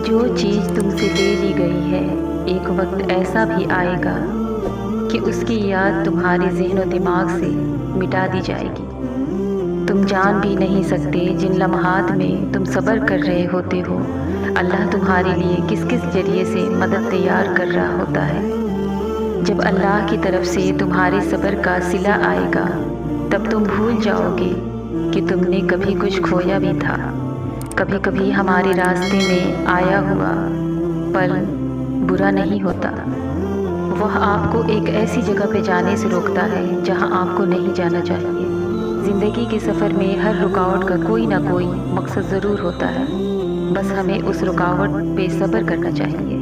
جو چیز تم سے لے لی گئی ہے ایک وقت ایسا بھی آئے گا کہ اس کی یاد تمہارے ذہن و دماغ سے مٹا دی جائے گی۔ تم جان بھی نہیں سکتے جن لمحات میں تم صبر کر رہے ہوتے ہو اللہ تمہارے لیے کس کس ذریعے سے مدد تیار کر رہا ہوتا ہے۔ جب اللہ کی طرف سے تمہارے صبر کا صلہ آئے گا تب تم بھول جاؤ گے کہ تم نے کبھی کچھ کھویا بھی تھا۔ کبھی کبھی ہمارے راستے میں آیا ہوا پل برا نہیں ہوتا، وہ آپ کو ایک ایسی جگہ پہ جانے سے روکتا ہے جہاں آپ کو نہیں جانا چاہیے۔ زندگی کے سفر میں ہر رکاوٹ کا کوئی نہ کوئی مقصد ضرور ہوتا ہے، بس ہمیں اس رکاوٹ پہ صبر کرنا چاہیے۔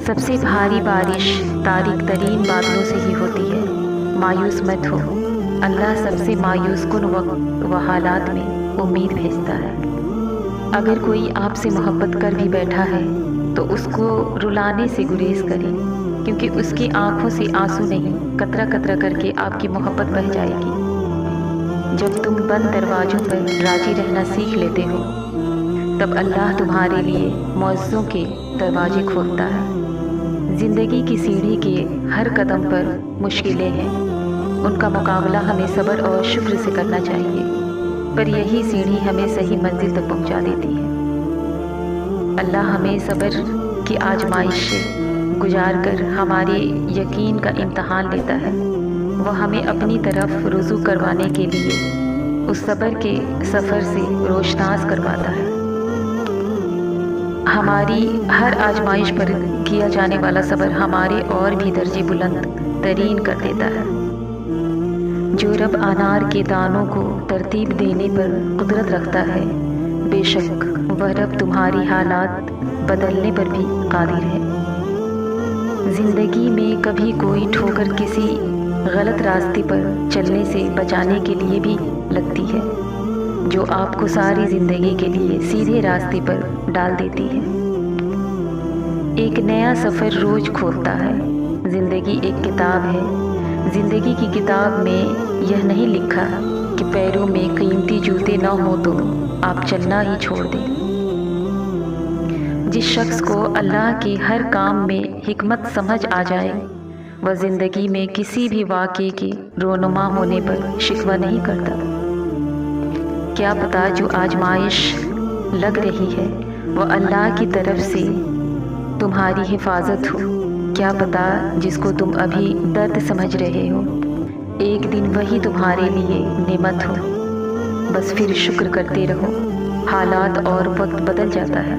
سب سے بھاری بارش تاریک ترین بادلوں سے ہی ہوتی ہے۔ مایوس مت ہو، اللہ سب سے مایوس کن وقت و حالات میں امید بھیجتا ہے۔ اگر کوئی آپ سے محبت کر بھی بیٹھا ہے تو اس کو رلانے سے گریز کریں، کیونکہ اس کی آنکھوں سے آنسو نہیں قطرہ قطرہ کر کے آپ کی محبت بہہ جائے گی۔ جب تم بند دروازوں پر راضی رہنا سیکھ لیتے ہو تب اللہ تمہارے لیے معززوں کے دروازے کھولتا ہے۔ زندگی کی سیڑھی کے ہر قدم پر مشکلیں ہیں، ان کا مقابلہ ہمیں صبر اور شکر سے کرنا چاہیے، پر یہی سیڑھی ہمیں صحیح منزل تک پہنچا دیتی ہے۔ اللہ ہمیں صبر کی آزمائش سے گزار کر ہمارے یقین کا امتحان لیتا ہے۔ وہ ہمیں اپنی طرف رجوع کروانے کے لیے اس صبر کے سفر سے روشناس کرواتا ہے۔ ہماری ہر آزمائش پر کیا جانے والا صبر ہمارے اور بھی درجے بلند ترین کر دیتا ہے۔ جو رب انار کے دانوں کو ترتیب دینے پر قدرت رکھتا ہے، بے شک وہ رب تمہاری حالات بدلنے پر بھی قادر ہے۔ زندگی میں کبھی کوئی ٹھوکر کسی غلط راستے پر چلنے سے بچانے کے لیے بھی لگتی ہے، جو آپ کو ساری زندگی کے لیے سیدھے راستے پر ڈال دیتی ہے۔ ایک نیا سفر روز کھولتا ہے۔ زندگی ایک کتاب ہے۔ زندگی کی کتاب میں یہ نہیں لکھا کہ پیروں میں قیمتی جوتے نہ ہوں تو آپ چلنا ہی چھوڑ دیں۔ جس شخص کو اللہ کے ہر کام میں حکمت سمجھ آ جائے وہ زندگی میں کسی بھی واقعے کے رونما ہونے پر شکوہ نہیں کرتا۔ کیا پتہ جو آزمائش لگ رہی ہے وہ اللہ کی طرف سے تمہاری حفاظت ہو۔ کیا پتہ جس کو تم ابھی درد سمجھ رہے ہو ایک دن وہی تمہارے لیے نعمت ہو۔ بس پھر شکر کرتے رہو، حالات اور وقت بدل جاتا ہے۔